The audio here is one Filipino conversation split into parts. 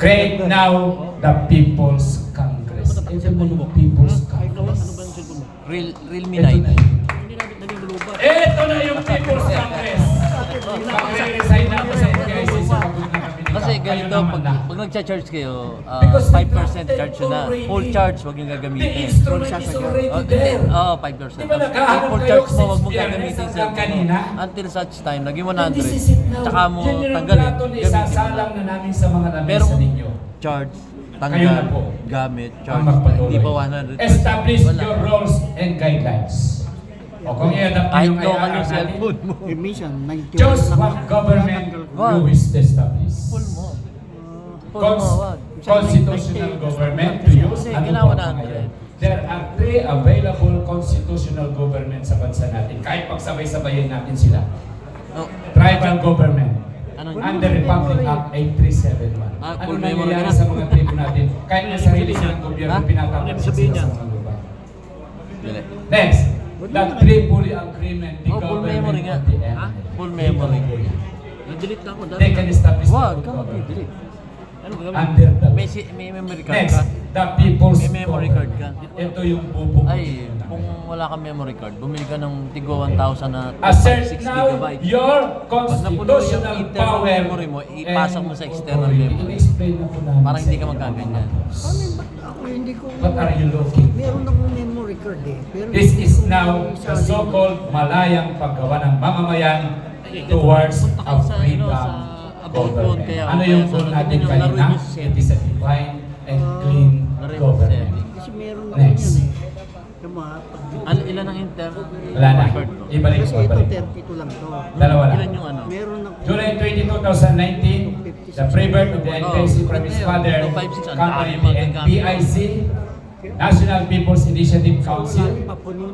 Create now the People's Congress. Ito na yung People's Congress. Realme Ito na 9. yun. Ito na yung People's Congress. Magre-resign na ako sa NTIC sa pagod na kami. Kasi Kayo ganito, naman na. pag nagcha-charge kayo, Because 5% charge yun na. Full charge, huwag yung The gagamitin. instrument is already there. Oo, 5%. Di ba naghahanap Full kayo charge mo, since huwag mo Biyernes gagamitin sa hanggang kanina? until such time, naging And this is 100. it now. Tsaka mo Yan yung tanggalin. plato na isasalang na namin sa mga Pero lamesa ninyo. charge, Kayo tanggal, na po gamit, ang charge, magpatuloy. hindi pa 100. Establish Wala. your roles and guidelines. O kung i-adapt Kahit nyo local ngayon yung cellphone mo. Minsan, 91 Choose lang. what government Wag. you wish to establish. Full mo. Full mo, wag. Constitutional government to use. Hindi, Ano kailangan po 100. ngayon? There are 3 available constitutional government sa bansa natin. Kahit pagsabay-sabayin natin sila. Oh, Tribal government. Anong- Under Republic Act 8371. Ah, Ano full memory nangyayari ka na? sa mga tribo natin? Kahit na sarili silang gobyerno, Ha? pinatawag sila sabihin sa niya? mga lupa. dili. Next, the Tripoli Agreement, the Oh, full government memory nga. of the Ha? end. Full memory. Na-delete na ako. They can establish Wag, their own ka government. mag-delete. Ano ba? Under the May memory card Next, ka? the people's May memory card ka? Ito yung bubong. Ay, kung wala kang memory card, bumili ka ng Tigo 1000 na Assert 6 now gigabyte. your Pag napuno yung constitutional internal power memory mo, ipasok mo sa external authority. memory. In-explain na po namin Parang sa hindi ka inyo. magkaganyan. Ano, ba't ako hindi ko... What are you looking? Meron akong memory card eh. Pero This hindi is ko now isa the rin. so-called malayang paggawa ng mamamayan towards Punta a ka sa, freedom sa about phone government. kaya. Ano yung phone natin yung kanina? laruin mo sa It is a divine and clean Laruin mo sa government. setting. Kasi meron ako Next. yan eh. Yung mga... Ilan ang internal Wala na. record mo? Ibalik Kasi ko, ito, ibalik. 32 lang to. Dalawa lang. Ilan yung ano? Meron ako... July 22, 2019, the pre-birth of the NPIC from his father, 256, ang company dami mga PIC, National People's Initiative Council,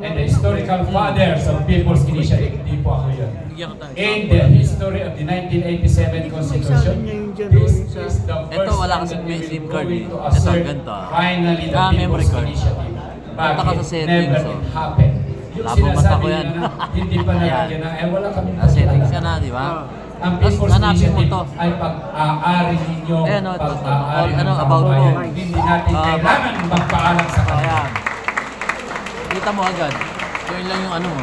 and the historical fathers of People's Initiative. Hindi po ako yun. Bigyan ko tayo. In the history of the 1987 Constitution, this is the first Ito, wala time kasing that may we SIM will card going eh. to Ito, assert ganito ah. finally the Ah, memory People's card. Initiative. Punta ka sa settings, Never oh. it happened. Yung Labo mata sinasabi ko yan. nila na hindi pa Ayan. nalagyan na, wala kami Settings ka na, di ba? Ang Tapos People's hanapin mo Initiative to. ay pag-aari ninyo, Ayan, oh, ito, ito. pag-aari Ano, ng about kababayan. mo. Hindi natin Ah, kailangan magpaalam sa kanila. Ayan. Kita mo agad. Yun lang yung ano mo.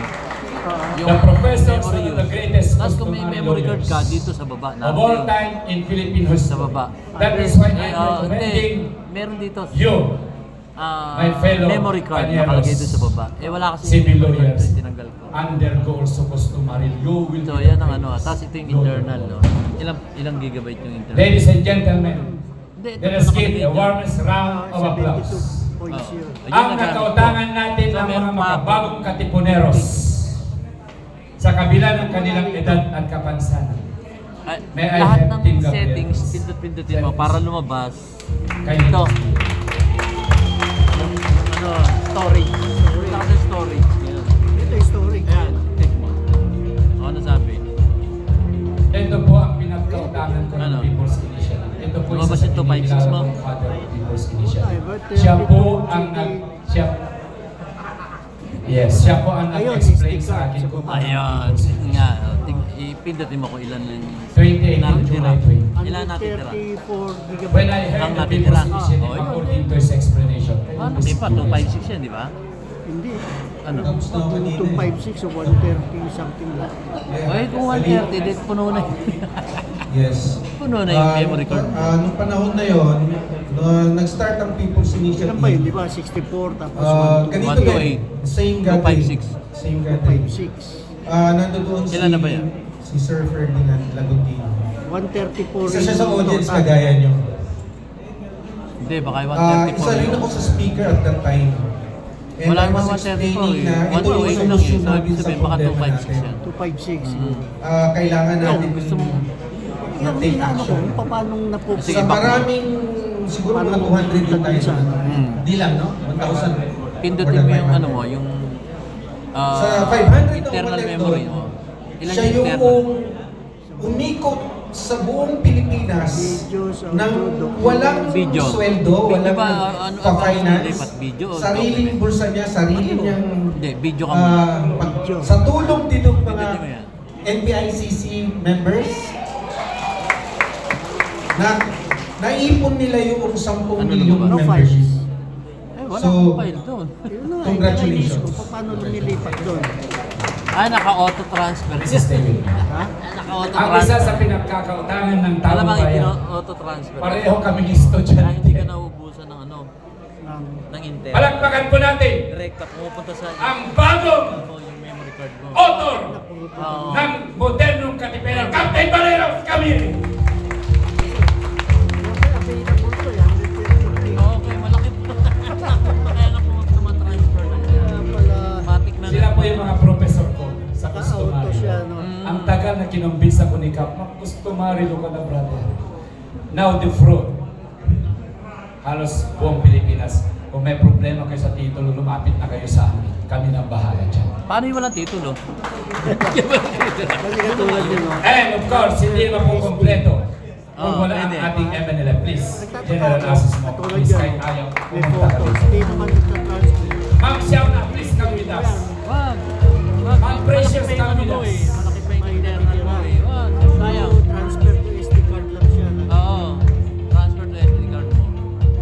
The professors memory are the use. greatest Tapos kung may customary memory card ka, lawyers dito sa baba. of all time in Philippine history. Sa baba. That is why I'm Hindi. recommending Meron dito. you, ah, my fellow memory card Panieros, nakalagay doon sa baba. Eh wala kasi civil memory card lawyers, doon, tinanggal ko. undergo also customary. You will So be yan the ang ano. greatest Tapos ito yung lawyer. internal. No? Ilang gigabyte yung internal? Ladies and gentlemen, Hindi, ito let pa us give nakalagay a dyan. warmest round of applause. 72.0. Ayun, Ang nagamit nakautangan ko. natin So, ng mga meron pa ako. makabagong katipuneros sa kabila ng kanilang edad at kapansanan. Ay, May I lahat have ng Team Gabriel? settings, pindot-pindutin mo para lumabas. Kayo. Ito. Ano, storage. Punta ka sa storage. Ayan. Ito yung story. Ayan, click mo. Ano sabi? Ito po ang pinagkautangan ko ng Ano? People's Initiative. Ito po Lumabas isa sa yung 256 kinikilala mo? kong father of People's Initiative. Ay, but, Siya po people ang think siya, yes, siya po ang Ayun, nag-explain sticker sa akin sa kung baba. ano ang Ayun. People's Initiative. Nga, ipindutin mo kung ilan yung 28 July 20. Ilan natin tira? 34 gigabytes. When I heard Ang the natitira. People's Initiative Oh, yun. according to his explanation, Ano, di pa, 256 yan, di ba? Hindi. Ano? Kung 256 o 130 something lang. Ay, kung 130, di puno na yun. Yes. Puno na yung memory card. Nung panahon na yon, nag-start ang People's Initiative. Ilan ba yun? Di ba? 64 tapos Ganito 128. din. Same gathering. 256. Same gathering. 156. Nandoon Ilan na ba yan? si Sir Ferdinand Lagundino. 134. Isa siya sa yung audience total. kagaya nyo. Hindi, baka yung Isa 134 rin yun. ako sa speaker at that time. And Wala I was naman 134 explaining eh. na ito 128 yung lang eh. solusyon Sabi natin sa sabihin, baka problema 256 natin. yan. 256. Kailangan Ikaw, natin gusto mo, Yung take inaano ko, action. kung paano napupunta. Sige, Sa back mo. maraming, siguro mga 200 yung tayo. Di lang, no? 1,000. pindutin mo yung ano mo, yung Sa 500 na internal umalit memory doon, mo. Ilan siya yung yung internal? umikot sa buong Pilipinas Videos, nang audio, walang Video. sweldo, Video walang ba, ano, pa-finance, lipat video o sariling document? bulsa niya, sarili Ano? niyang Hindi, video ka muna. sa tulong din ng mga Pindutin mo yan. NBICC members na naipon nila yung 10 Ano million naman? No membership. files. Wala So, akong file doon. Yun na, Congratulations. kung paano lumilipat doon. Naka-auto transfer. This is David. Ha? Naka-auto Ang isa transfer. sa pinagkakautangan ng Alam taong mo, bayan. auto transfer. Pareho kaming Kaya hindi ka estudyante. nauubusan ng ano, Ang ng Intel. Palakpakan po natin Direct ka pumupunta sa ang bagong yung memory card mo. author Oo. ng modernong katipenan, Captain Valeros Camille. available to yan. Okay, malaki po. Kaya nga po tumatransfer na siya. Kaya pala, Matik na. Sila po yung mga professor ko sa auto customary. siya, no? Ang tagal na kinumbis ako ni Cap, customary ko na brother. Now the fraud. Halos buong Pilipinas, kung may problema kayo sa titulo, lumapit na kayo sa amin. Kami nang bahala dyan. Paano yung walang titulo? Kasi katulad yun, no? And of course, hindi naman po kompleto. Kung Oo, wala ang pwede. ating MNLA, please, General Assist mo, Katulad please, yun, kahit ayaw, may pumunta ka photos. dito. Hindi naman nagtatransfer. Ma'am Shauna, please come with us. Wag. Ma'am Precious, Malaki pa yung come ano with mo us. eh. Malaki pa yung internal mo eh. Wag. Sayang. So, transfer to SD card lang siya. No? Oo. Transfer to SD card mo.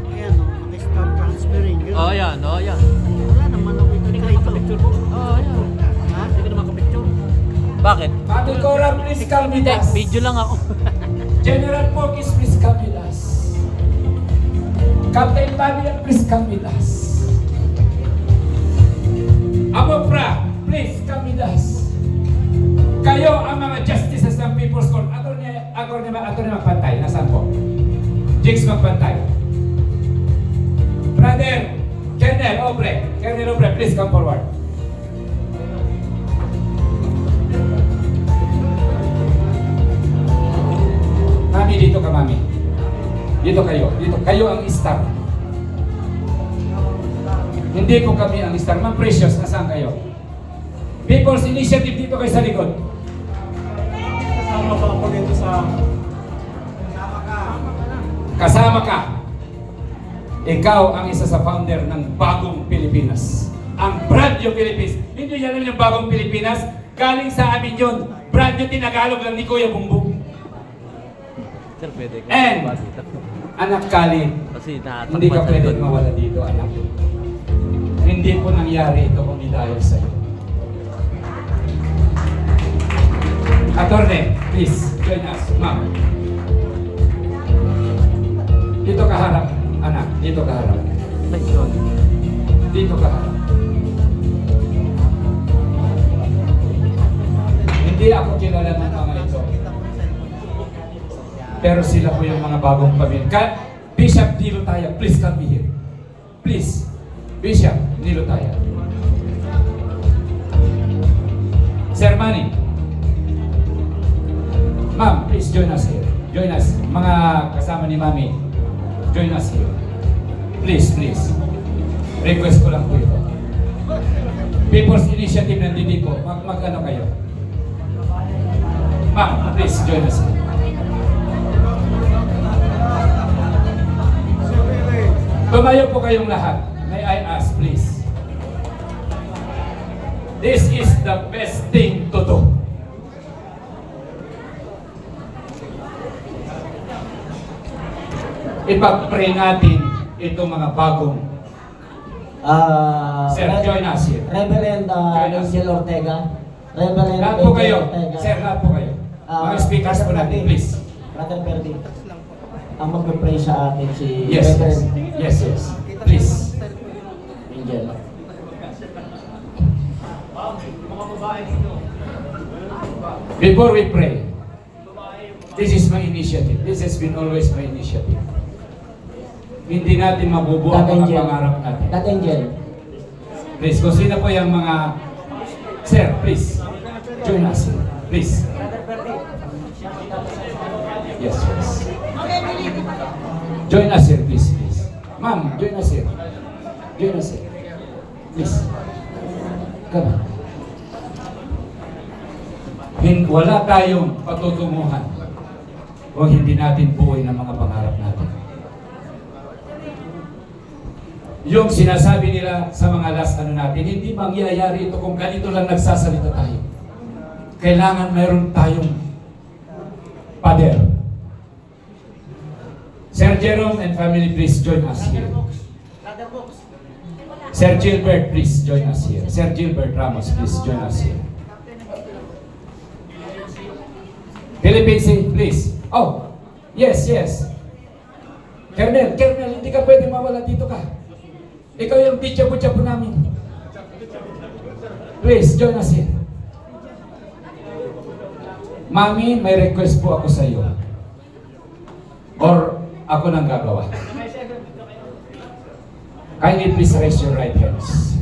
Ayan, no? Naka-start transferring. Yun. Oo, yan. Oo, yan. Wala naman ako ito dito. Oo, yan. Ha? Hindi ka na makapicture. Bakit? Ma'am Cora, please come with Hindi, us. video lang ako. General Porkis, please come with us. Captain Pamela, please come with us. Amopra, please come with us. Kayo ang mga justices ng People's Court. Attorney Magpantay, nasaan po? Jigs Magpantay. Brother, Colonel Obre, please come forward. Mami, dito ka, Mami. Dito kayo. Dito. Kayo ang star. Hindi po kami ang star. Ma'am Precious, nasaan kayo? People's Initiative, dito kayo sa likod. Kasama pa ako dito sa... Kasama ka. Ikaw ang isa sa founder ng Bagong Pilipinas. Ang brand new Philippines. Hindi yan lang yung Bagong Pilipinas. Galing sa amin yun. Brand new Tinagalog lang ni Kuya Bumbong. Sir, pwede ka. And, dito. anak Kali, Kasi hindi ka natatakpan sa pwedeng likod. mawala dito, anak. Hindi po nangyari ito kung hindi dahil sa iyo. Attorney, please, join us. Ma'am. Dito ka harap, anak. Dito ka harap. Nice one. Dito ka harap. Hindi ako kilala ng mga ito. Pero sila po yung mga bagong pamilya. Bishop Nilotaya, please come here. Please. Bishop Nilotaya. Sir Manny. Ma'am, please join us here. Join us. Mga kasama ni Mami, join us here. Please, please. Request ko lang po ito. People's Initiative nandito po. Mag-ano kayo? Ma'am, please join us here. Tumayo po kayong lahat. May I ask, please? This is the best thing to do. Ipag-pray natin itong mga bagong. Sir, join us here. Reverend Join us. Angel Ortega. Reverend Lahat po Angel kayo. Ortega. Sir, lahat po kayo. Mga speakers po natin, please. Brother Perdi. Ang magpe-pray sa atin si Yes, yes. Reverend Yes, yes. Please. Angel. Before we pray, this is my initiative. This has been always my initiative. Hindi natin mabubuo ang That mga Angel. pangarap natin. That Angel. Please, kung sino po yung mga... Sir, please. Join us. Please. Yes, yes. Join us here, please, please. Ma'am, join us here. Join us here. Please. Come on. Wala tayong patutunguhan kung hindi natin buuin ang mga pangarap natin. Yung sinasabi nila sa mga last natin, hindi mangyayari ito kung ganito lang nagsasalita tayo. Kailangan mayroon tayong pader. Sir Sir Jerome and family, please join us here. Sir Gilbert, please join us here. Sir Gilbert Ramos, please join us here. Philippines, please. Oh, yes, yes. Colonel, hindi ka pwede mawala dito ka. Ikaw yung teacher-butcher po namin. Please, join us here. Mami, may request po ako sa iyo. Or ako nang gagawa. Kindly please raise your right hands.